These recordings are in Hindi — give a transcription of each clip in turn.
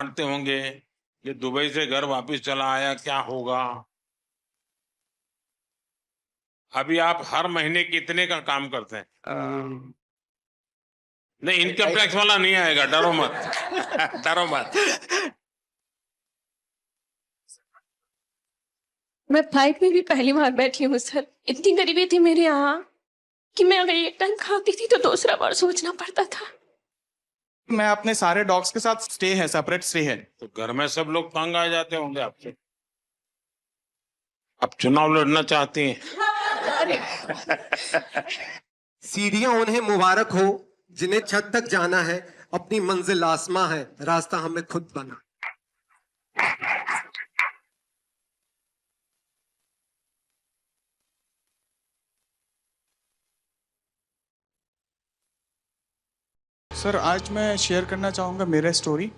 डांटते होंगे कि दुबई से घर वापस चला आया, क्या होगा। अभी आप हर महीने कितने का काम करते हैं? नहीं, इनकम टैक्स वाला नहीं आएगा, डरो मत। डरो मत। मैं फ्लाइट में भी पहली बार बैठी हूँ सर। इतनी गरीबी थी मेरे यहाँ कि मैं अगर एक टाइम खाती थी तो दूसरा बार सोचना पड़ता था। मैं अपने सारे डॉग्स के साथ स्टे है, सेपरेट स्टे है। तो घर में सब लोग तंग आ जाते होंगे आपसे। अब चुनाव लड़ना चाहती हैं। सीढ़ियां उन्हें मुबारक हो जिन्हें छत तक जाना है, अपनी मंजिल आसमां है, रास्ता हमें खुद बना। सर आज मैं शेयर करना चाहूँगा मेरा स्टोरी,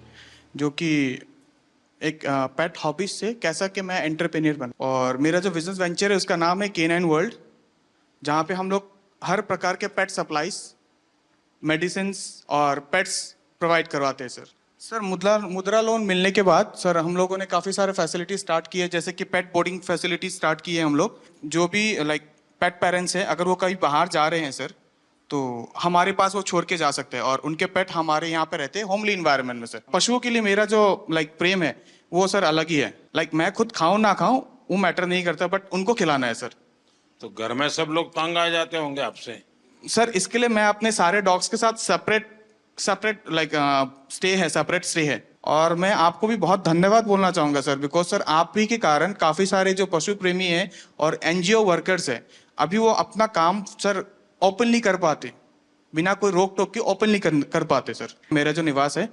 जो कि एक पेट हॉबीज से कैसा कि मैं एंटरप्रेन्योर बना। और मेरा जो बिजनेस वेंचर है उसका नाम है K9 वर्ल्ड, जहाँ पे हम लोग हर प्रकार के पेट सप्लाईज, मेडिसिन और पेट्स प्रोवाइड करवाते हैं सर मुद्रा लोन मिलने के बाद सर हम लोगों ने काफ़ी सारे फैसिलिटी स्टार्ट किए, जैसे कि पेट बोर्डिंग फैसिलिटी स्टार्ट की है हम लोग। जो भी लाइक पेट पेरेंट्स हैं, अगर वो कहीं बाहर जा रहे हैं सर, तो हमारे पास वो छोड़ के जा सकते हैं और उनके पेट हमारे यहाँ पे रहते हैं होमली इन्वायरमेंट में सर। पशुओं के लिए मेरा जो लाइक प्रेम है वो सर अलग ही है। लाइक मैं खुद खाऊं ना खाऊं वो मैटर नहीं करता, बट उनको खिलाना है सर। तो घर में सब लोग तंग आ जाते होंगे आपसे। सर इसके लिए मैं अपने सारे डॉग्स के साथ सेपरेट लाइक सेपरेट स्टे है। और मैं आपको भी बहुत धन्यवाद बोलना चाहूंगा सर, बिकॉज सर आप ही के कारण काफी सारे जो पशु प्रेमी हैं और NGO वर्कर्स हैं, अभी वो अपना काम सर ओपनली कर पाते, बिना कोई रोक टोक के ओपनली कर पाते सर। मेरा जो निवास है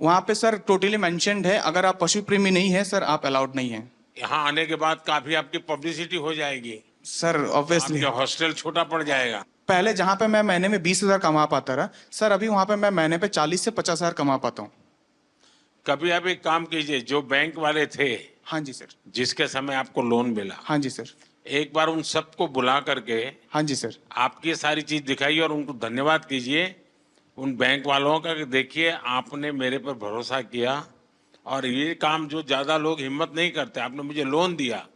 वहाँ पे सर टोटली मेंशन्ड है, अगर आप पशु प्रेमी नहीं है सर आप अलाउड नहीं है। यहाँ आने के बाद काफी आपकी पब्लिसिटी हो जाएगी सर ऑब्वियसली आपका हॉस्टल छोटा पड़ जाएगा। पहले जहाँ पे मैं महीने में 20,000 कमा पाता रहा सर, अभी वहाँ पे मैं महीने पे 40 से 50,000 कमा पाता हूँ। कभी आप एक काम कीजिए, जो बैंक वाले थे, हाँ जी सर। जिसके समय आपको लोन मिला, हाँ जी सर। एक बार उन सबको बुला करके हाँ जी सर। आपकी सारी चीज दिखाइए और उनको धन्यवाद कीजिए उन बैंक वालों का कि देखिए आपने मेरे पर भरोसा किया और ये काम जो ज्यादा लोग हिम्मत नहीं करते, आपने मुझे लोन दिया,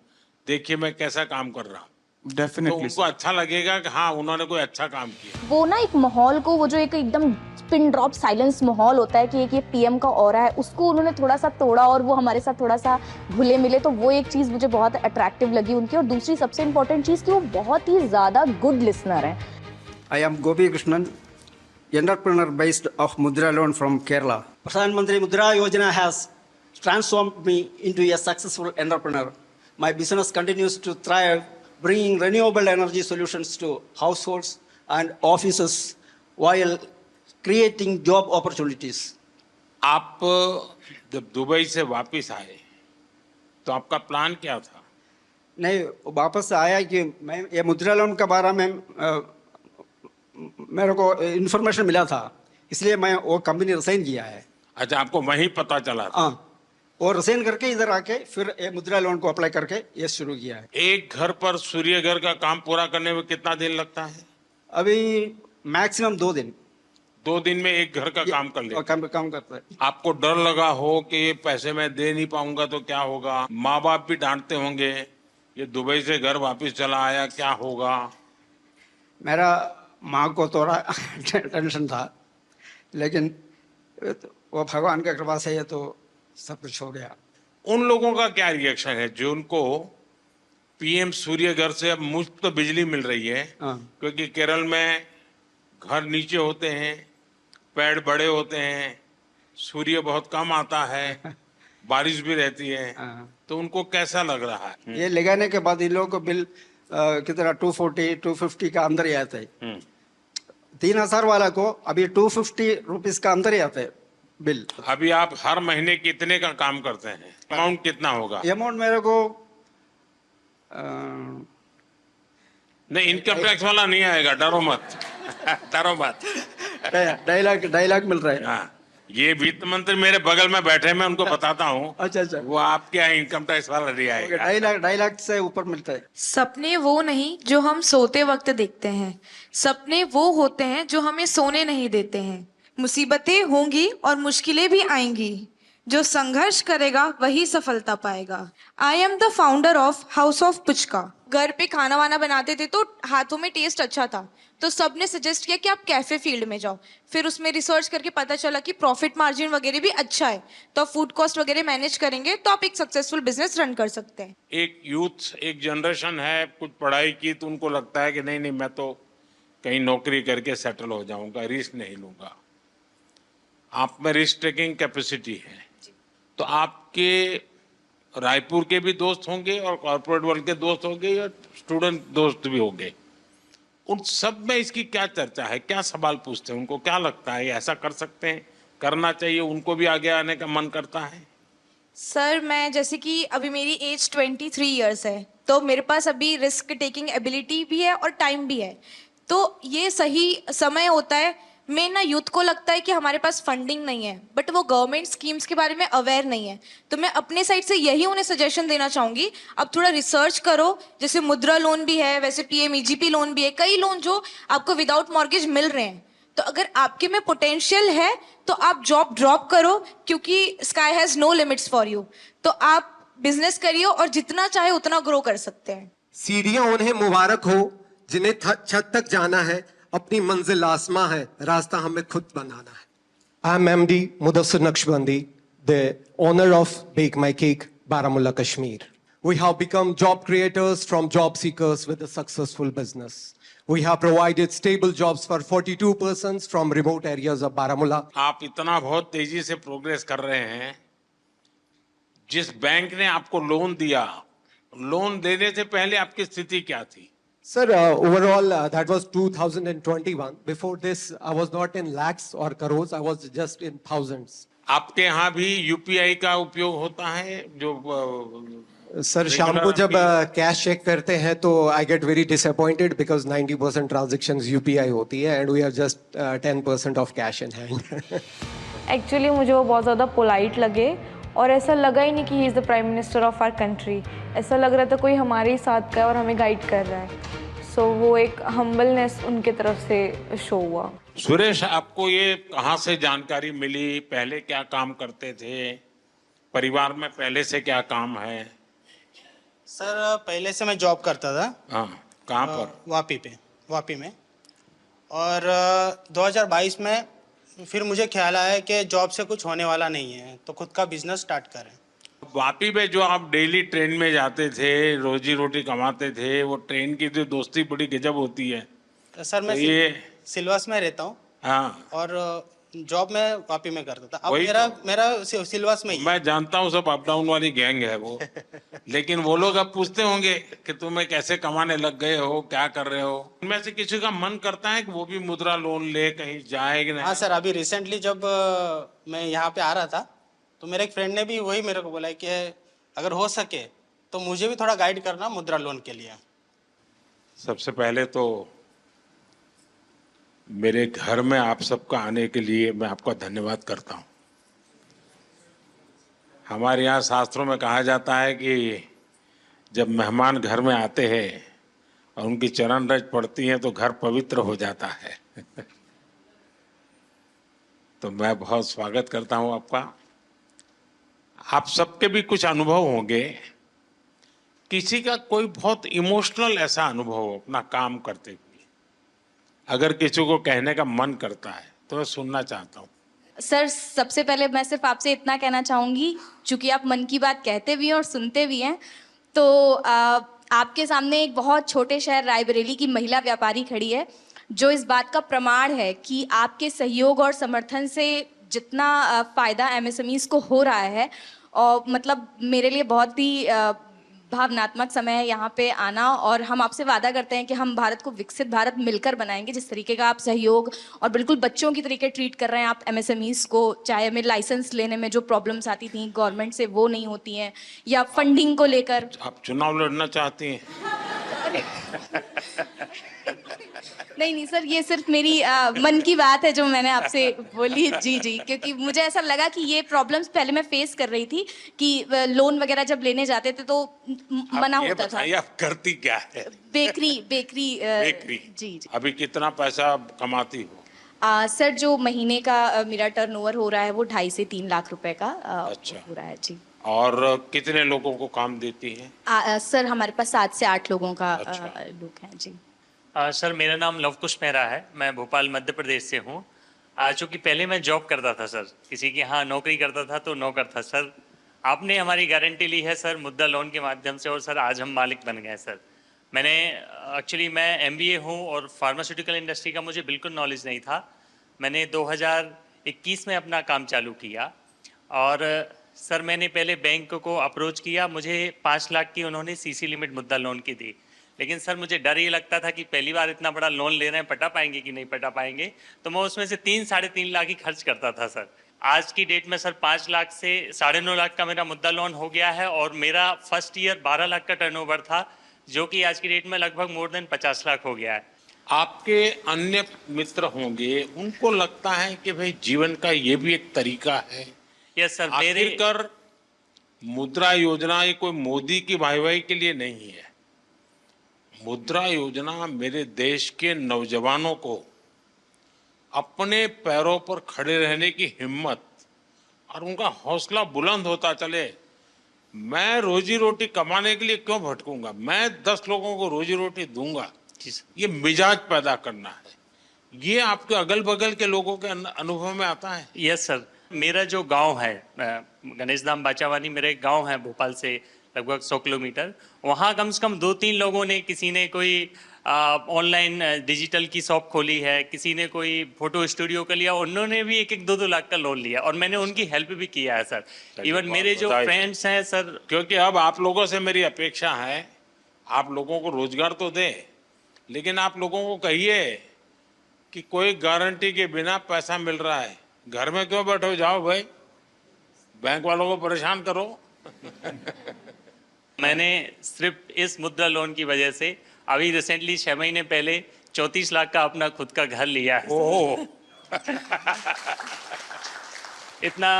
देखिए मैं कैसा काम कर रहा हूँ। तो डेफिनेटली उनको अच्छा लगेगा कि हाँ उन्होंने कोई अच्छा काम किया। वो ना एक माहौल को, वो जो एक एकदम पिन ड्रॉप साइलेंस माहौल होता है कि एक ये PM का ऑरा है, उसको उन्होंने थोड़ा सा तोड़ा और वो हमारे साथ थोड़ा सा घुले मिले। तो वो एक चीज़ मुझे बहुत अट्रैक्टिव लगी उनकी। और दूसरी सबसे इम्पोर्टेंट चीज़ कि वो बहुत ही ज़्यादा गुड लिसनर हैं। I am Gopi Krishnan, entrepreneur based of Mudra Loan from Kerala. Pradhan Mantri Mudra Yojana has transformed me into a successful entrepreneur. My business continues to thrive, bringing renewable energy solutions to households and offices while creating job opportunities. आप जब दुबई से वापस आए तो आपका प्लान क्या था? नहीं, वापस आया कि मैं ये मुद्रा लोन के बारे में मेरे को इन्फॉर्मेशन मिला था, इसलिए मैं वो कंपनी रिसाइन किया है। अच्छा, आपको वहीं पता चला था? हाँ, और रिसाइन करके इधर आके फिर ये मुद्रा लोन को अप्लाई करके ये शुरू किया है। एक घर पर सूर्य घर का काम पूरा करने में कितना दिन लगता है? अभी मैक्सिमम 2 दिन। 2 दिन में एक घर का काम कर ले। काम करता है। आपको डर लगा हो कि ये पैसे मैं दे नहीं पाऊंगा तो क्या होगा? माँ बाप भी डांटते होंगे, ये दुबई से घर वापस चला आया, क्या होगा? मेरा माँ को थोड़ा टेंशन था, लेकिन वो भगवान की कृपा से ये तो सब कुछ हो गया। उन लोगों का क्या रिएक्शन है जो उनको PM सूर्य घर से अब मुफ्त बिजली मिल रही है? हाँ। क्योंकि केरल में घर नीचे होते हैं, पेड़ बड़े होते हैं, सूर्य बहुत कम आता है, बारिश भी रहती है, तो उनको कैसा लग रहा है? ये लगाने के बाद इन लोगों को बिल कितना 240-250 का अंदर ही आता है। 3,000 वाला को अभी 250 रुपीज का अंदर ही आता है बिल। अभी आप हर महीने कितने का काम करते हैं? अमाउंट कितना होगा? अमाउंट मेरे को नहीं, इनकम टैक्स वाला नहीं आएगा, डरो मत। डरो मत। 2.5 लाख मिल रहा है। हाँ, ये वित्त मंत्री मेरे बगल में बैठे, मैं उनको बताता हूँ। अच्छा। वो आपके यहाँ इनकम टैक्स वाला नहीं आएगा। 2.5 लाख से ऊपर मिलता है। सपने वो नहीं जो हम सोते वक्त देखते हैं, सपने वो होते हैं जो हमें सोने नहीं देते हैं। मुसीबतें होंगी और मुश्किलें भी आएंगी, जो संघर्ष करेगा वही सफलता पाएगा। I am the founder of house of puchka. घर पे खाना वाना बनाते थे तो हाथों में टेस्ट अच्छा था, तो सबने सजेस्ट किया कि आप कैफे फील्ड में जाओ। फिर उसमें रिसर्च करके पता चला कि प्रॉफिट मार्जिन वगैरह भी अच्छा है, तो आप फूड कॉस्ट वगैरह मैनेज करेंगे तो आप एक सक्सेसफुल बिजनेस रन कर सकते हैं। एक यूथ, एक जनरेशन है, कुछ पढ़ाई की तो उनको लगता है कि नहीं नहीं, मैं तो कहीं नौकरी करके सेटल हो जाऊंगा, रिस्क नहीं लूंगा। आप में रिस्क टेकिंग कैपेसिटी है, तो आपके रायपुर के भी दोस्त होंगे और कॉर्पोरेट वर्ल्ड के दोस्त होंगे और स्टूडेंट दोस्त भी होंगे। उन सब में इसकी क्या चर्चा है, क्या सवाल पूछते हैं, उनको क्या लगता है ऐसा कर सकते हैं, करना चाहिए, उनको भी आगे आने का मन करता है? सर मैं जैसे कि अभी मेरी एज 23 इयर्स है, तो मेरे पास अभी रिस्क टेकिंग एबिलिटी भी है और टाइम भी है, तो ये सही समय होता है। मैं ना यूथ को लगता है कि हमारे पास फंडिंग नहीं है, बट वो गवर्नमेंट स्कीम्स के बारे में अवेयर नहीं है, तो मैं अपने साइड से यही उन्हें सजेशन देना चाहूंगी, अब थोड़ा रिसर्च करो। जैसे मुद्रा लोन भी है, वैसे PMEGP लोन भी है, कई लोन जो आपको विदाउट मॉर्गेज मिल रहे हैं। तो अगर आपके में पोटेंशियल है तो आप जॉब ड्रॉप करो, क्योंकि sky has no limits for you. तो आप बिजनेस करिए और जितना चाहे उतना ग्रो कर सकते हैं। सीढ़ियां उन्हें मुबारक हो जिन्हें छत तक जाना है, अपनी मंजिल आसमां है, रास्ता हमें खुद बनाना है। I am MD Mudassir Naqshbandi, the owner of Bake My Cake, Baramulla, Kashmir. We have become job creators from job seekers with a successful business. We have provided stable jobs for 42 persons from remote areas of Baramulla. आप इतना बहुत तेजी से प्रोग्रेस कर रहे हैं। जिस बैंक ने आपको लोन दिया, लोन देने से पहले आपकी स्थिति क्या थी? Sir, overall, that was 2021. Before this, I was not in lakhs or crores. I was just in thousands. आपके यहाँ भी UPI का उपयोग होता है जो सर शाम को जब कैश चेक करते हैं तो I get very disappointed because 90% transactions UPI होती है and we are just 10% of cash in hand. Actually मुझे वो बहुत ज़्यादा पोलाइट लगे और ऐसा लगा ही नहीं कि he is the prime minister of our country. ऐसा लग रहा था कोई हमारे ही साथ का है और हमें गाइड कर रहा है। सो वो एक हम्बलनेस उनके तरफ से शो हुआ। सुरेश, आपको ये कहाँ से जानकारी मिली? पहले क्या काम करते थे? परिवार में पहले से क्या काम है? सर पहले से मैं जॉब करता था। हाँ, कहाँ पर? वापी में। और 2022 में फिर मुझे ख्याल आया कि जॉब से कुछ होने वाला नहीं है, तो खुद का बिजनेस स्टार्ट करें। वापी में जो आप डेली ट्रेन में जाते थे, रोजी रोटी कमाते थे, वो ट्रेन की जो दोस्ती बड़ी गजब होती है। सर मैं तो ये सिलवास में रहता हूँ। हाँ, और जॉब मैं वापी में करता था। अब वही मेरा सिलवास में ही। मैं जानता हूँ, सब अप डाउन वाली गैंग है वो। लेकिन वो लोग अब पूछते होंगे कि तुम्हें कैसे कमाने लग गए हो, क्या कर रहे हो? उनमें से किसी का मन करता है कि वो भी मुद्रा लोन ले कहीं जाए कि नहीं? हाँ सर, अभी रिसेंटली जब मैं यहाँ पे आ रहा था तो मेरे एक फ्रेंड ने भी वही मेरे को बोला कि अगर हो सके तो मुझे भी थोड़ा गाइड करना मुद्रा लोन के लिए। सबसे पहले तो मेरे घर में आप सबका आने के लिए मैं आपका धन्यवाद करता हूँ। हमारे यहाँ शास्त्रों में कहा जाता है कि जब मेहमान घर में आते हैं और उनकी चरण रज पड़ती हैं तो घर पवित्र हो जाता है। तो मैं बहुत स्वागत करता हूँ आपका। आप सबके भी कुछ अनुभव होंगे, किसी का कोई बहुत इमोशनल ऐसा अनुभव हो अपना काम करते हुए, अगर किसी को कहने का मन करता है तो मैं सुनना चाहता हूँ। सर सबसे पहले मैं सिर्फ आपसे इतना कहना चाहूँगी, चूँकि आप मन की बात कहते भी हैं और सुनते भी हैं, तो आपके सामने एक बहुत छोटे शहर रायबरेली की महिला व्यापारी खड़ी है जो इस बात का प्रमाण है कि आपके सहयोग और समर्थन से जितना फ़ायदा MSMEs को हो रहा है, और मतलब मेरे लिए बहुत ही भावनात्मक समय है यहाँ पे आना, और हम आपसे वादा करते हैं कि हम भारत को विकसित भारत मिलकर बनाएंगे। जिस तरीके का आप सहयोग और बिल्कुल बच्चों की तरीके ट्रीट कर रहे हैं आप MSMEs को, चाहे हमें लाइसेंस लेने में जो प्रॉब्लम्स आती थी गवर्नमेंट से वो नहीं होती हैं, या फंडिंग को लेकर। आप चुनाव लड़ना चाहती हैं? नहीं सर, ये सिर्फ मेरी मन की बात है जो मैंने आपसे बोली। जी जी, क्योंकि मुझे ऐसा लगा कि ये प्रॉब्लम्स पहले मैं फेस कर रही थी कि लोन वगैरह जब लेने जाते थे तो मना होता था। आप करती क्या है? Bakery bakery. जी जी। अभी कितना पैसा कमाती हो? सर जो महीने का मेरा टर्नओवर हो रहा है वो 2.5 से 3 लाख रुपए का अच्छा। हो रहा है जी। और कितने लोगों को काम देती है? सर हमारे पास 7 से 8 लोगों का अच्छा। लोग हैं जी। सर मेरा नाम लवकुश मेहरा है, मैं भोपाल मध्य प्रदेश से हूँ। चूँकि पहले मैं जॉब करता था सर, किसी के यहाँ नौकरी करता था तो नौकर था सर। आपने हमारी गारंटी ली है सर मुद्रा लोन के माध्यम से, और सर आज हम मालिक बन गए सर। मैंने एक्चुअली मैं MBA हूँ और फार्मास्यूटिकल इंडस्ट्री का मुझे बिल्कुल नॉलेज नहीं था। मैंने 2021 में अपना काम चालू किया और सर मैंने पहले बैंक को अप्रोच किया, मुझे 5 लाख की उन्होंने CC लिमिट मुद्रा लोन की दी। लेकिन सर मुझे डर ये लगता था कि पहली बार इतना बड़ा लोन ले रहे हैं, पटा पाएंगे कि नहीं पटा पाएंगे, तो मैं उसमें से 3-3.5 लाख ही खर्च करता था सर। आज की डेट में सर 5 लाख से 9.5 लाख का मेरा मुद्रा लोन हो गया है और मेरा फर्स्ट ईयर 12 लाख का टर्नओवर था, जो कि आज की डेट में लगभग मोर देन 50 लाख हो गया है। आपके अन्य मित्र होंगे, उनको लगता है कि भाई जीवन का ये भी एक तरीका है। यस सर, मेरे आखिरकार मुद्रा योजना ये कोई मोदी की वाहवाही के लिए नहीं है। मुद्रा योजना मेरे देश के नौजवानों को अपने पैरों पर खड़े रहने की हिम्मत और उनका हौसला बुलंद होता चले। मैं रोजी रोटी कमाने के लिए क्यों भटकूंगा, मैं 10 लोगों को रोजी रोटी दूंगा, ये मिजाज पैदा करना है। ये आपके अगल बगल के लोगों के अनुभव में आता है? यस सर, मेरा जो गांव है गणेश धाम बाचावानी, मेरा एक गांव है भोपाल से लगभग 100 किलोमीटर। वहाँ कम से कम 2-3 लोगों ने, किसी ने कोई ऑनलाइन डिजिटल की शॉप खोली है, किसी ने कोई फोटो स्टूडियो का लिया, उन्होंने भी 1-2 लाख का लोन लिया और मैंने उनकी हेल्प भी किया है सर। इवन मेरे जो फ्रेंड्स हैं सर, क्योंकि अब आप लोगों से मेरी अपेक्षा है, आप लोगों को रोजगार तो दे, लेकिन आप लोगों को कहिए कि कोई गारंटी के बिना पैसा मिल रहा है, घर में क्यों बैठो, जाओ भाई बैंक वालों को परेशान करो। मैंने सिर्फ इस मुद्रा लोन की वजह से अभी रिसेंटली 6 महीने पहले 34 लाख का अपना खुद का घर लिया है। ओह इतना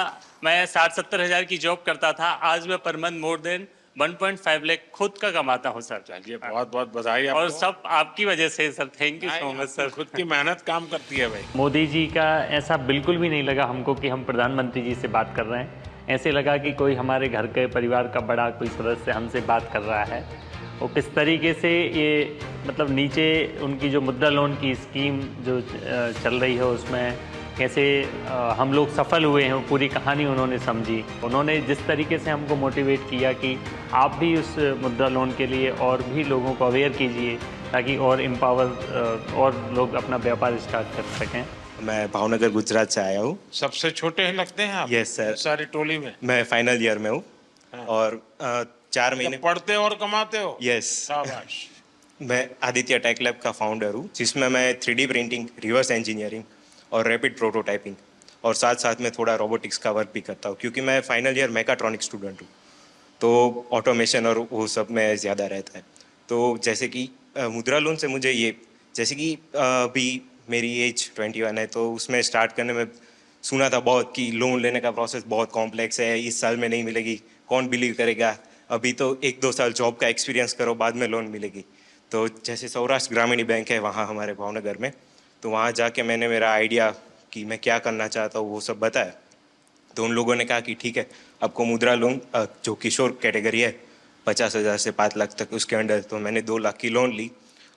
मैं 60-70 हज़ार की जॉब करता था, आज मैं per month more than 1.5 lakh खुद का कमाता हूँ सर। चलिए बहुत बहुत बधाई आपको। और सब आपकी वजह से sir, thank you so much sir. खुद की मेहनत काम करती है भाई। मोदी जी का ऐसा बिल्कुल भी नहीं लगा हमको कि हम प्रधानमंत्री जी से बात कर रहे हैं। ऐसे लगा कि कोई हमारे घर के परिवार का बड़ा कोई सदस्य हमसे बात कर रहा है। और किस तरीके से ये मतलब नीचे उनकी जो मुद्रा लोन की स्कीम जो चल रही है उसमें कैसे हम लोग सफल हुए हैं, वो पूरी कहानी उन्होंने समझी। उन्होंने जिस तरीके से हमको मोटिवेट किया कि आप भी उस मुद्रा लोन के लिए और भी लोगों को अवेयर कीजिए ताकि और एम्पावर और लोग अपना व्यापार स्टार्ट कर सकें। मैं भावनगर गुजरात से आया हूँ। सबसे छोटे हैं लगते हैं आप? Yes sir. सारी टोली में मैं फाइनल ईयर में हूँ। हाँ। और 4 महीने पढ़ते और कमाते हो? यस। शाबाश। मैं आदित्य टेक लैब का फाउंडर हूँ, जिसमें मैं 3D प्रिंटिंग, रिवर्स इंजीनियरिंग और रैपिड प्रोटोटाइपिंग और साथ साथ में थोड़ा रोबोटिक्स का वर्क भी करता हूँ, क्योंकि मैं फाइनल ईयर मैकाट्रॉनिक स्टूडेंट हूँ, तो ऑटोमेशन और वो सब में ज़्यादा रहता है। तो जैसे कि मुद्रा लोन से मुझे ये, जैसे कि अभी मेरी एज 21 है, तो उसमें स्टार्ट करने में सुना था बहुत कि लोन लेने का प्रोसेस बहुत कॉम्प्लेक्स है, इस साल में नहीं मिलेगी, कौन बिलीव करेगा, अभी तो 1-2 साल जॉब का एक्सपीरियंस करो बाद में लोन मिलेगी। तो जैसे सौराष्ट्र ग्रामीण बैंक है वहाँ हमारे भावनगर में, तो वहाँ जाके मैंने मेरा आइडिया कि मैं क्या करना चाहता हूँ वो सब बताया। तो उन लोगों ने कहा कि ठीक है, आपको मुद्रा लोन जो किशोर कैटेगरी है 50,000 से 5 लाख तक उसके अंडर, तो मैंने 2 लाख की लोन ली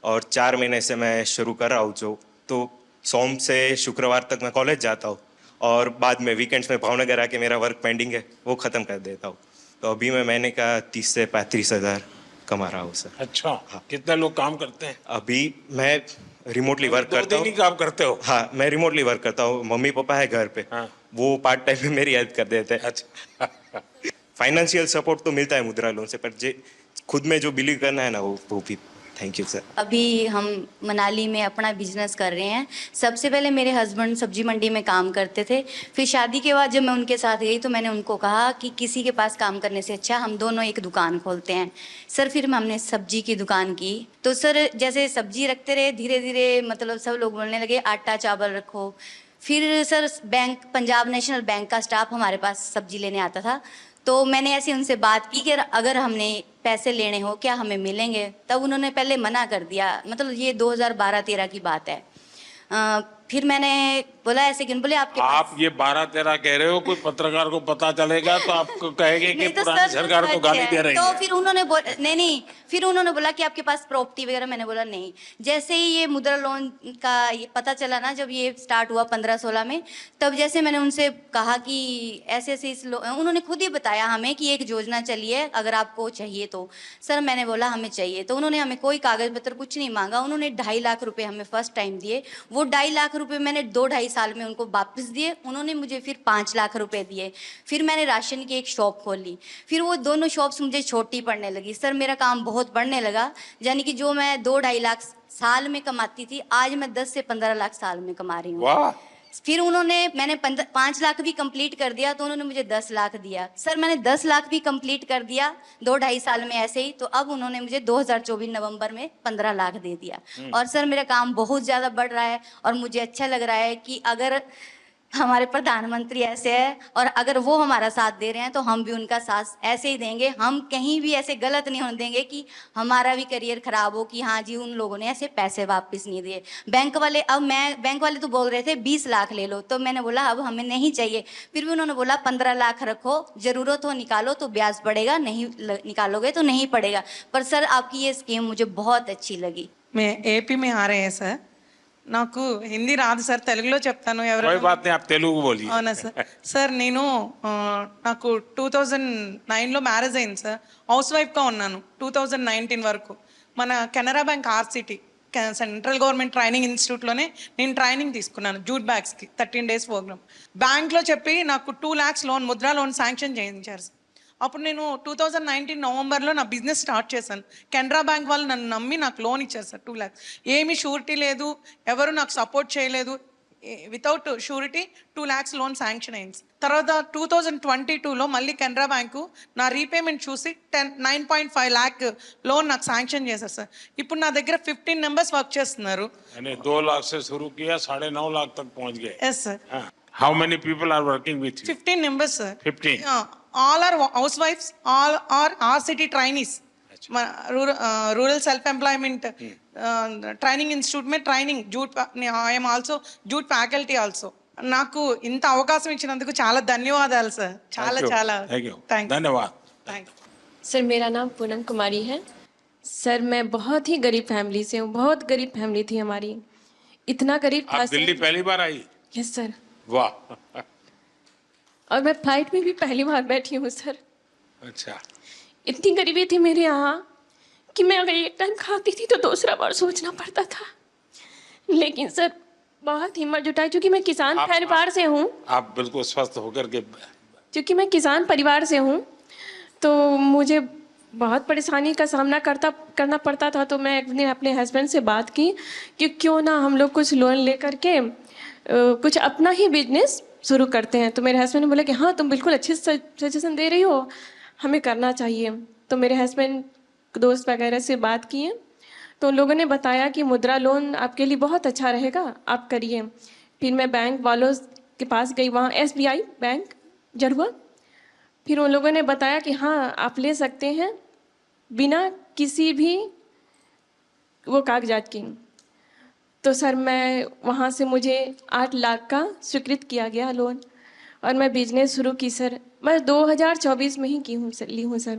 और 4 महीने से मैं शुरू कर रहा हूँ। जो तो सोम से शुक्रवार तक मैं कॉलेज जाता हूँ और बाद में वीकेंड्स में भावनगर आके मेरा वर्क पेंडिंग है वो ख़त्म कर देता हूँ। तो अभी मैं महीने का 30 से 35 हज़ार कमा रहा हूँ सर। अच्छा। हाँ। कितने लोग काम करते हैं? अभी मैं रिमोटली वर्क करता हूँ। काम करते हो? हाँ, मैं रिमोटली वर्क करता हूँ। मम्मी पापा है घर पे। हाँ। वो पार्ट टाइम में मेरी हेल्प कर देते हैं। अच्छा। फाइनेंशियल सपोर्ट तो मिलता है मुद्रा लोन से, पर जे खुद में जो बिलीव करना है ना वो भी। Thank you sir. अभी हम मनाली में अपना बिजनेस कर रहे हैं। सबसे पहले मेरे हस्बैंड सब्जी मंडी में काम करते थे, फिर शादी के बाद जब मैं उनके साथ गई तो मैंने उनको कहा कि किसी के पास काम करने से अच्छा हम दोनों एक दुकान खोलते हैं सर। फिर हमने सब्जी की दुकान की, तो सर जैसे सब्जी रखते रहे, धीरे धीरे मतलब सब लोग बोलने लगे आटा चावल रखो। फिर sir bank, Punjab national bank का स्टाफ हमारे पास सब्जी लेने आता था, तो मैंने ऐसे उनसे बात की कि अगर हमने पैसे लेने हो क्या हमें मिलेंगे। तब उन्होंने पहले मना कर दिया, मतलब ये 2012-13 की बात है। फिर मैंने बोला ऐसे क्यों, बोले आपके आप ये 12-13 कह रहे हो, कोई पत्रकार को पता चलेगा तो आपको कहेंगे कि नहीं तो पुरानी सर, सरकार को सच गाली है। दे रही तो है। फिर उन्होंने नहीं, फिर उन्होंने बोला कि आपके पास प्रॉपर्टी वगैरह, मैंने बोला नहीं। जैसे ही ये मुद्रा लोन का ये पता चला ना, जब ये स्टार्ट हुआ 15-16 में, तब जैसे मैंने उनसे कहा कि ऐसे ऐसे उन्होंने खुद ही बताया हमें कि एक योजना चली है, अगर आपको चाहिए तो। सर मैंने बोला हमें चाहिए, तो उन्होंने हमें कोई कागज पत्र कुछ नहीं मांगा, उन्होंने 2.5 लाख रुपए हमें फर्स्ट टाइम दिए। वो 2.5 लाख रुपए मैंने 2-2.5 साल में उनको वापस दिए, उन्होंने मुझे फिर 5 लाख रुपए दिए। फिर मैंने राशन की एक शॉप खोली, फिर वो दोनों शॉप्स मुझे छोटी पड़ने लगी। सर मेरा काम बहुत बढ़ने लगा, यानी कि जो मैं 2-2.5 लाख साल में कमाती थी, आज मैं 10 से 15 लाख साल में कमा रही हूँ। वाह। फिर मैंने 5 लाख भी कंप्लीट कर दिया, तो उन्होंने मुझे 10 लाख दिया। सर मैंने 10 लाख भी कंप्लीट कर दिया 2-2.5 साल में ऐसे ही, तो अब उन्होंने मुझे 2024 नवंबर में 15 लाख दे दिया। और सर मेरा काम बहुत ज़्यादा बढ़ रहा है, और मुझे अच्छा लग रहा है कि अगर हमारे प्रधानमंत्री ऐसे है, और अगर वो हमारा साथ दे रहे हैं, तो हम भी उनका साथ ऐसे ही देंगे। हम कहीं भी ऐसे गलत नहीं होने देंगे कि हमारा भी करियर खराब हो कि हाँ जी उन लोगों ने ऐसे पैसे वापस नहीं दिए। बैंक वाले तो बोल रहे थे 20 लाख ले लो, तो मैंने बोला अब हमें नहीं चाहिए। फिर भी उन्होंने बोला 15 लाख रखो, जरूरत हो निकालो तो ब्याज पड़ेगा, नहीं निकालोगे तो नहीं पड़ेगा। पर सर आपकी ये स्कीम मुझे बहुत अच्छी लगी। मैं ఏపీ में आ रहे हैं సార్, నాకు హిందీ రాదు సార్, తెలుగులో చెప్తాను कोई ఎవరైనా। बात नहीं, आप तेलुगु बोलिए। అవునా సార్? సార్ నేను నాకు 2009లో మ్యారేజ్ అయింది సార్, హౌస్ వైఫ్గా ఉన్నాను 2019 వరకు। మన Canara bank RCT central government training ఇన్స్టిట్యూట్లోనే నేను ట్రైనింగ్ తీసుకున్నాను, జూట్ బ్యాగ్స్కి 13 days ప్రోగ్రామ్। బ్యాంక్లో చెప్పి నాకు 2 lakhs loan, Mudra loan sanction చేయించారు సార్। అప్పుడు నేను 2019 నవంబర్లో నా బిజినెస్ స్టార్ట్ చేశాను। కెనరా బ్యాంక్ వాళ్ళు నన్ను నమ్మి నాకు లోన్ ఇచ్చారు సార్ 2 lakhs। ఏమీ షూరిటీ లేదు, ఎవరు నాకు సపోర్ట్ చేయలేదు, without surety 2 lakhs loan sanction అయింది। తర్వాత 2022లో మళ్ళీ కెనరా బ్యాంకు నా రీపేమెంట్ చూసి 9.5 lakh లోన్ నాకు శాంక్షన్ చేశారు సార్। ఇప్పుడు నా దగ్గర 15 members వర్క్ చేస్తున్నారు। यानी 2 लाख से शुरू किया, 9.5 लाख तक पहुंच गए। Yes sir. How many people are working with you? 15 members sir. 15। all are housewives, all are RCT trainees। Rural self employment training institute में training jute, I am also jute faculty also. నాకు ఇంత అవకాశం ఇచ్చినందుకు చాలా ధన్యవాదాలు సార్, చాలా చాలా थैंक यू, धन्यवाद। सर मेरा नाम पूनम कुमारी है। सर मैं बहुत ही गरीब फैमिली से हूँ, बहुत गरीब फैमिली थी हमारी, इतना गरीब था आप दिल्ली पहली बार आई? Yes sir. वाह। और मैं फ्लाइट में भी पहली बार बैठी हूँ सर। अच्छा। इतनी गरीबी थी मेरे यहाँ कि मैं अगर एक टाइम खाती थी तो दूसरा बार सोचना पड़ता था। लेकिन सर बहुत हिम्मत जुटाई, क्योंकि मैं किसान परिवार से हूँ। आप बिल्कुल स्वस्थ होकर के। क्योंकि मैं किसान परिवार से हूँ, तो मुझे बहुत परेशानी का सामना करना पड़ता था। तो मैं अपने हस्बैंड से बात की कि क्यों ना हम लोग कुछ लोन लेकर के कुछ अपना ही बिजनेस शुरू करते हैं। तो मेरे हस्बैंड ने बोला कि हाँ तुम बिल्कुल अच्छे सजेशन दे रही हो, हमें करना चाहिए। तो मेरे हस्बैंड दोस्त वगैरह से बात किए, तो उन लोगों ने बताया कि मुद्रा लोन आपके लिए बहुत अच्छा रहेगा, आप करिए। फिर मैं बैंक वालों के पास गई, वहाँ SBI बैंक जड़ुआ। फिर उन लोगों ने बताया कि हाँ आप ले सकते हैं बिना किसी भी वो कागजात की। तो सर मैं वहाँ से मुझे 8 लाख का स्वीकृत किया गया लोन, और मैं बिजनेस शुरू की सर। मैं 2024 में ही ली हूँ सर,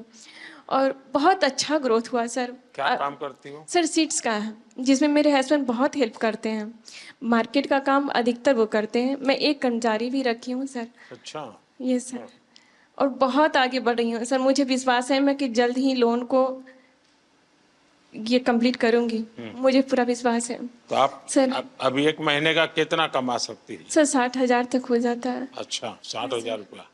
और बहुत अच्छा ग्रोथ हुआ सर। क्या काम करती हो? सर सीड्स का है, जिसमें मेरे हस्बैंड बहुत हेल्प करते हैं। मार्केट का काम अधिकतर वो करते हैं, मैं एक कर्मचारी भी रखी हूँ सर। अच्छा। ये सर, और बहुत आगे बढ़ रही हूँ सर। मुझे विश्वास है मैं कि जल्द ही लोन को ये कंप्लीट करूंगी, मुझे पूरा विश्वास है। तो आप सर अभी 1 महीने का कितना कमा सकती है? सर 60,000 तक हो जाता है। अच्छा, 60,000 रुपया।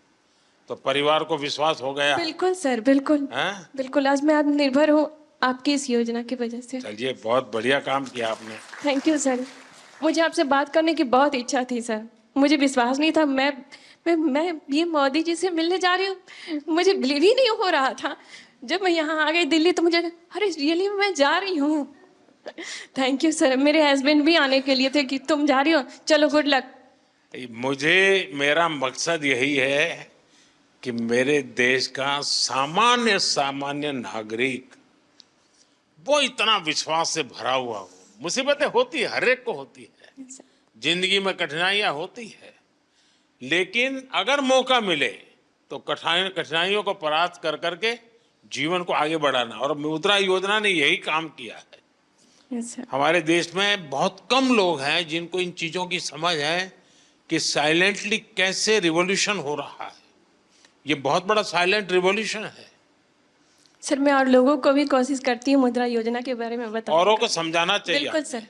तो परिवार को विश्वास हो गया? बिल्कुल सर, बिल्कुल बिल्कुल। आज मैं आत्मनिर्भर हूँ आपकी इस योजना की वजह से। चलिए, बहुत बढ़िया काम किया आपने। Thank you sir. मुझे आपसे बात करने की बहुत इच्छा थी सर, मुझे विश्वास नहीं था। मैं ये मोदी जी से मिलने जा रही हूँ, मुझे बिलीव ही नहीं हो रहा था। जब मैं यहाँ आ गई दिल्ली तो मुझे अरे रियली मैं जा रही हूँ। Thank you sir. मेरे हस्बैंड भी आने के लिए थे कि तुम जा रही हो, चलो गुड लक। मेरा मकसद यही है कि मेरे देश का सामान्य नागरिक वो इतना विश्वास से भरा हुआ हो। मुसीबतें होती है, हर एक को होती है, जिंदगी में कठिनाइयां होती है, लेकिन अगर मौका मिले तो कठिनाइयों को परास्त कर करके जीवन को आगे बढ़ाना, और मुद्रा योजना ने यही काम किया है। Yes sir. हमारे देश में बहुत कम लोग हैं जिनको इन चीजों की समझ है कि साइलेंटली कैसे रिवॉल्यूशन हो रहा है। ये बहुत बड़ा साइलेंट रिवॉल्यूशन है। सर मैं और लोगों को भी कोशिश करती हूँ मुद्रा योजना के बारे में बताने औरों का। को समझाना चाहिए। बिल्कुल सर।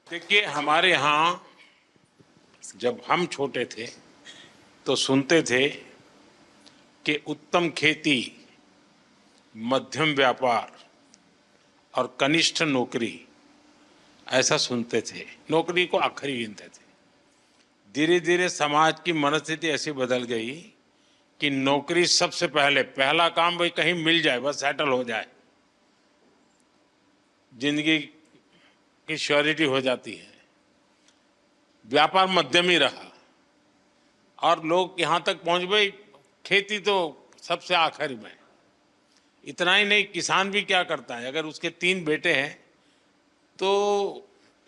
देखिए, हमारे यहाँ जब हम छोटे थे तो सुनते थे कि उत्तम खेती, मध्यम व्यापार और कनिष्ठ नौकरी, ऐसा सुनते थे। नौकरी को आखिरी गिनते थे। धीरे धीरे समाज की मनस्थिति ऐसी बदल गई कि नौकरी सबसे पहले, पहला काम भाई कहीं मिल जाए, बस सेटल हो जाए, जिंदगी की श्योरिटी हो जाती है। व्यापार मध्यम ही रहा और लोग यहाँ तक पहुंच गए, खेती तो सबसे आखिर में। इतना ही नहीं, किसान भी क्या करता है, अगर उसके 3 बेटे हैं तो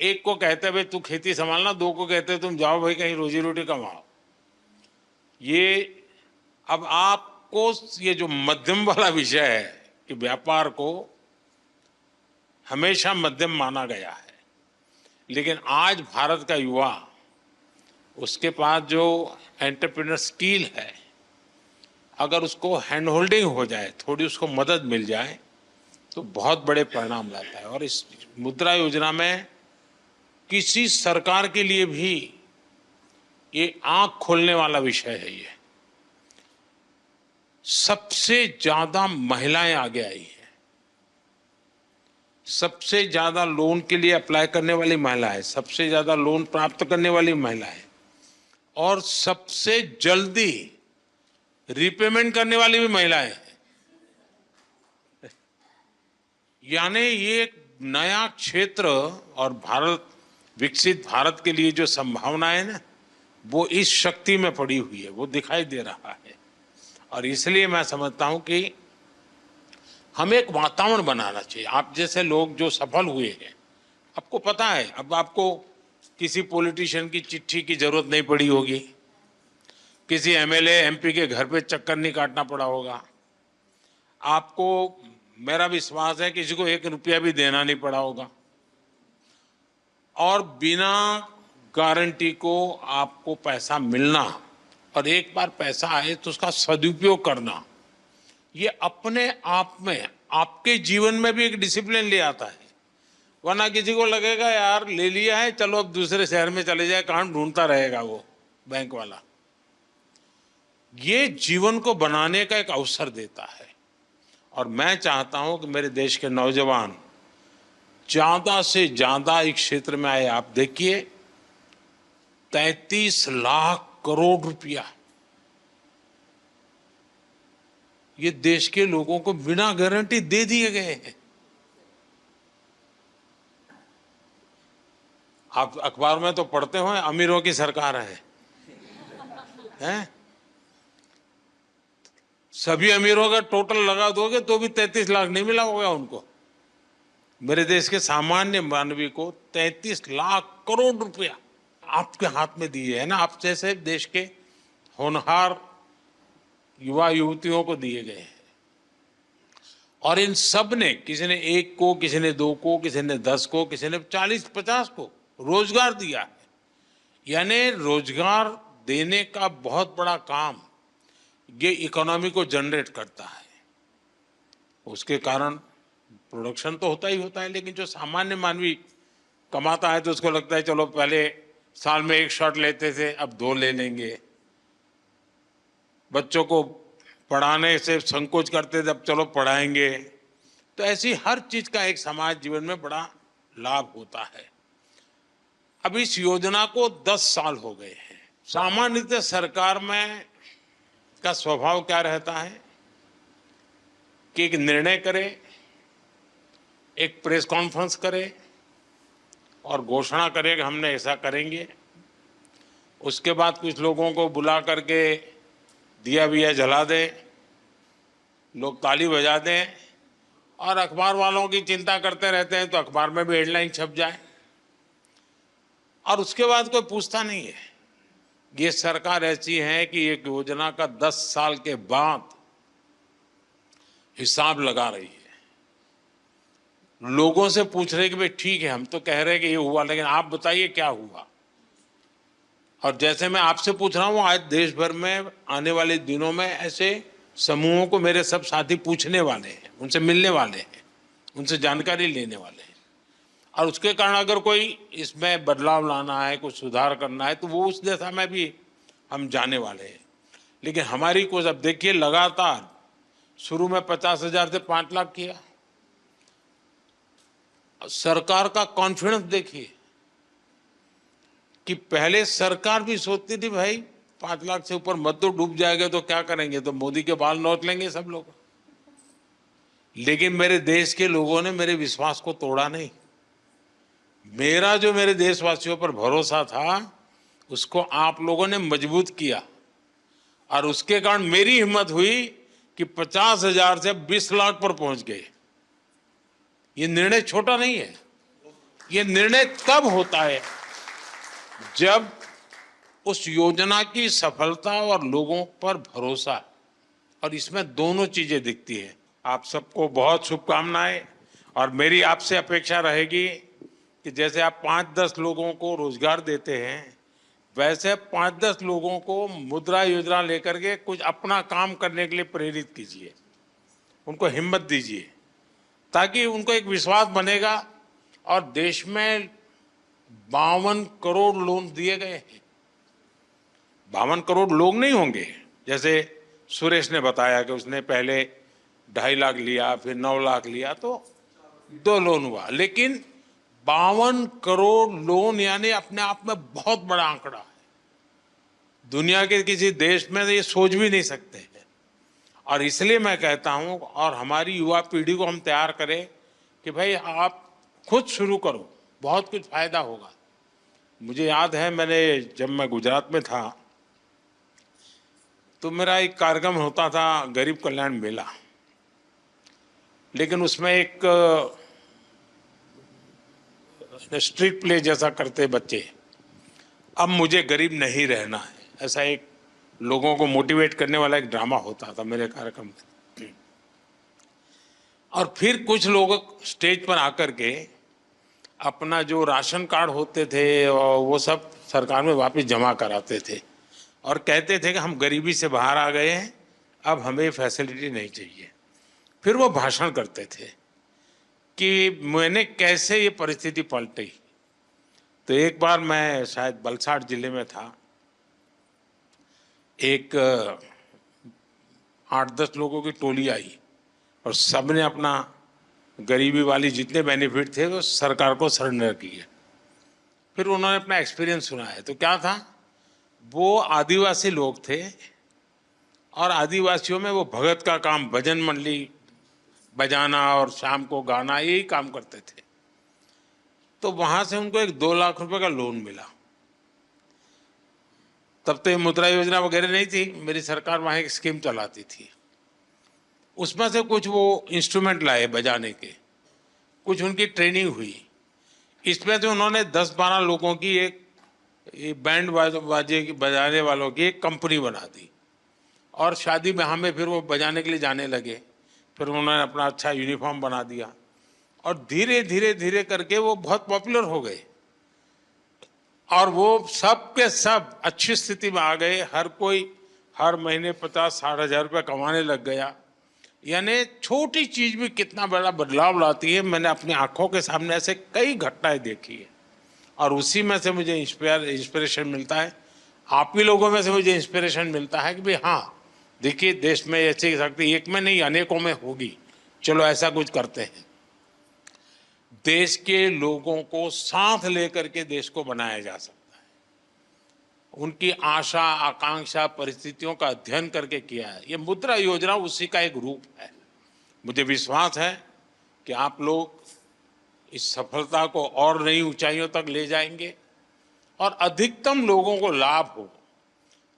एक को कहते हैं भाई तू खेती संभालना, 2 को कहते हैं तुम जाओ भाई कहीं रोजी रोटी कमाओ। ये अब आपको ये जो मध्यम वाला विषय है कि व्यापार को हमेशा मध्यम माना गया है, लेकिन आज भारत का युवा, उसके पास जो एंटरप्रेन्योर स्किल है, अगर उसको हैंड होल्डिंग हो जाए, थोड़ी उसको मदद मिल जाए, तो बहुत बड़े परिणाम लाता है। और इस मुद्रा योजना में किसी सरकार के लिए भी ये आंख खोलने वाला विषय है। ये सबसे ज्यादा महिलाएं आगे आई हैं, सबसे ज्यादा लोन के लिए अप्लाई करने वाली महिला है, सबसे ज्यादा लोन प्राप्त करने वाली महिला है, और सबसे जल्दी रिपेमेंट करने वाली भी महिलाएं हैं। यानी ये एक नया क्षेत्र, और भारत, विकसित भारत के लिए जो संभावना है ना, वो इस शक्ति में पड़ी हुई है, वो दिखाई दे रहा है। और इसलिए मैं समझता हूं कि हमें एक वातावरण बनाना चाहिए। आप जैसे लोग जो सफल हुए हैं, आपको पता है, अब आपको किसी पॉलिटिशियन की चिट्ठी की जरूरत नहीं पड़ी होगी, किसी एमएलए एमपी के घर पे चक्कर नहीं काटना पड़ा होगा, आपको, मेरा विश्वास है, किसी को 1 रुपया भी देना नहीं पड़ा होगा, और बिना गारंटी को आपको पैसा मिलना, और एक बार पैसा आए तो उसका सदुपयोग करना, ये अपने आप में आपके जीवन में भी एक डिसिप्लिन ले आता है। वरना किसी को लगेगा यार ले लिया है, चलो अब दूसरे शहर में चले जाए, कहाँ ढूंढता रहेगा वो बैंक वाला। ये जीवन को बनाने का एक अवसर देता है। और मैं चाहता हूं कि मेरे देश के नौजवान ज्यादा से ज्यादा इस क्षेत्र में आए। आप देखिए, 33 लाख करोड़ रुपया ये देश के लोगों को बिना गारंटी दे दिए गए हैं। आप अखबार में तो पढ़ते हो अमीरों की सरकार है, हैं? सभी अमीरों का टोटल लगा दोगे तो भी 33 लाख नहीं मिला होगा उनको। मेरे देश के सामान्य मानवी को 33 लाख करोड़ रुपया आपके हाथ में दिए है ना, आप जैसे देश के होनहार युवा युवतियों को दिए गए हैं। और इन सब ने, किसी ने 1 को, किसी ने 2 को, किसी ने 10 को, किसी ने 40-50 को रोजगार दिया है। यानी रोजगार देने का बहुत बड़ा काम ये इकोनॉमी को जनरेट करता है। उसके कारण प्रोडक्शन तो होता ही होता है, लेकिन जो सामान्य मानवी कमाता है तो उसको लगता है चलो पहले साल में 1 शॉट लेते थे, अब 2 ले लेंगे। बच्चों को पढ़ाने से संकोच करते थे, अब चलो पढ़ाएंगे। तो ऐसी हर चीज का एक समाज जीवन में बड़ा लाभ होता है। अब इस योजना को 10 साल हो गए हैं। सामान्यतः सरकार में का स्वभाव क्या रहता है कि एक निर्णय करे, एक प्रेस कॉन्फ्रेंस करे और घोषणा करे कि हमने ऐसा करेंगे। उसके बाद कुछ लोगों को बुला करके दिया विया जला दे, लोग ताली बजा दें, और अखबार वालों की चिंता करते रहते हैं तो अखबार में भी हेडलाइन छप जाए। और उसके बाद कोई पूछता नहीं है। ये सरकार ऐसी है कि एक योजना का 10 साल के बाद हिसाब लगा रही है। लोगों से पूछ रहे कि भाई ठीक है, हम तो कह रहे हैं कि ये हुआ, लेकिन आप बताइए क्या हुआ। और जैसे मैं आपसे पूछ रहा हूं, आज देश भर में आने वाले दिनों में ऐसे समूहों को मेरे सब साथी पूछने वाले हैं, उनसे मिलने वाले हैं, उनसे जानकारी लेने वाले हैं। और उसके कारण अगर कोई इसमें बदलाव लाना है, कुछ सुधार करना है, तो वो उस दिशा में भी हम जाने वाले हैं। लेकिन हमारी कोशिश, अब देखिए, लगातार शुरू में 50,000 से 5 लाख किया। सरकार का कॉन्फिडेंस देखिए कि पहले सरकार भी सोचती थी भाई 5 लाख से ऊपर मत, तो डूब जाएगा तो क्या करेंगे, तो मोदी के बाल नोच लेंगे सब लोग। लेकिन मेरे देश के लोगों ने मेरे विश्वास को तोड़ा नहीं। मेरा जो मेरे देशवासियों पर भरोसा था, उसको आप लोगों ने मजबूत किया, और उसके कारण मेरी हिम्मत हुई कि 50,000 से 20 लाख पर पहुंच गए। ये निर्णय छोटा नहीं है। ये निर्णय तब होता है जब उस योजना की सफलता और लोगों पर भरोसा, और इसमें दोनों चीजें दिखती है। आप सबको बहुत शुभकामनाएं, और मेरी आपसे अपेक्षा रहेगी कि जैसे आप 5-10 लोगों को रोजगार देते हैं, वैसे 5-10 लोगों को मुद्रा योजना लेकर के कुछ अपना काम करने के लिए प्रेरित कीजिए, उनको हिम्मत दीजिए, ताकि उनको एक विश्वास बनेगा। और देश में 52 करोड़ लोन दिए गए हैं। 52 करोड़ लोग नहीं होंगे, जैसे सुरेश ने बताया कि उसने पहले 2.5 लाख लिया, फिर 9 लाख लिया, तो 2 लोन हुआ। लेकिन 52 करोड़ लोन यानी अपने आप में बहुत बड़ा आंकड़ा है। दुनिया के किसी देश में ये सोच भी नहीं सकते हैं। और इसलिए मैं कहता हूं, और हमारी युवा पीढ़ी को हम तैयार करें कि भाई आप खुद शुरू करो, बहुत कुछ फायदा होगा। मुझे याद है, जब मैं गुजरात में था तो मेरा एक कार्यक्रम होता था, गरीब कल्याण मेला। लेकिन उसमें एक स्ट्रीट प्ले जैसा करते बच्चे, अब मुझे गरीब नहीं रहना है, ऐसा एक लोगों को मोटिवेट करने वाला एक ड्रामा होता था मेरे कार्यक्रम में। और फिर कुछ लोग स्टेज पर आकर के अपना जो राशन कार्ड होते थे और वो सब सरकार में वापस जमा कराते थे, और कहते थे कि हम गरीबी से बाहर आ गए हैं, अब हमें फैसिलिटी नहीं चाहिए। फिर वो भाषण करते थे कि मैंने कैसे ये परिस्थिति पलटी। तो एक बार मैं शायद वलसाड़ जिले में था, एक 8-10 लोगों की टोली आई, और सबने अपना गरीबी वाली जितने बेनिफिट थे वो सरकार को सरेंडर किए। फिर उन्होंने अपना एक्सपीरियंस सुनाया। तो क्या था, वो आदिवासी लोग थे, और आदिवासियों में वो भगत का काम, भजन मंडली बजाना और शाम को गाना, यही काम करते थे। तो वहां से उनको एक 2 लाख रुपए का लोन मिला। तब तो ये मुद्रा योजना वगैरह नहीं थी, मेरी सरकार वहां एक स्कीम चलाती थी। उसमें से कुछ वो इंस्ट्रूमेंट लाए बजाने के, कुछ उनकी ट्रेनिंग हुई। इसमें से उन्होंने 10-12 लोगों की एक बैंड बाजे की बजाने वालों की एक कंपनी बना दी, और शादी ब्याह में फिर वो बजाने के लिए जाने लगे। फिर उन्होंने अपना अच्छा यूनिफॉर्म बना दिया, और धीरे धीरे धीरे करके वो बहुत पॉपुलर हो गए, और वो सब के सब अच्छी स्थिति में आ गए। हर कोई हर महीने 50-60 हज़ार रुपये कमाने लग गया। यानी छोटी चीज भी कितना बड़ा बदलाव लाती है। मैंने अपनी आंखों के सामने ऐसे कई घटनाएं देखी है, और उसी में से मुझे इंस्पिरेशन मिलता है। आप ही लोगों में से मुझे इंस्पिरेशन मिलता है कि भाई हाँ, देखिए देश में ऐसी शक्ति एक में नहीं अनेकों में होगी, चलो ऐसा कुछ करते हैं। देश के लोगों को साथ लेकर के देश को बनाया जा सकता है। उनकी आशा आकांक्षा परिस्थितियों का अध्ययन करके किया है। ये मुद्रा योजना उसी का एक रूप है। मुझे विश्वास है कि आप लोग इस सफलता को और नई ऊंचाइयों तक ले जाएंगे, और अधिकतम लोगों को लाभ हो।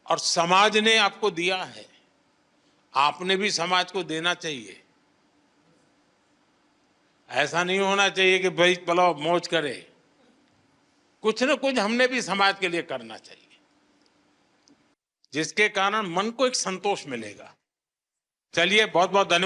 और समाज ने आपको दिया है, आपने भी समाज को देना चाहिए। ऐसा नहीं होना चाहिए कि भाई चलो मौज करे। कुछ न कुछ हमने भी समाज के लिए करना चाहिए, जिसके कारण मन को एक संतोष मिलेगा। चलिए, बहुत बहुत धन्यवाद।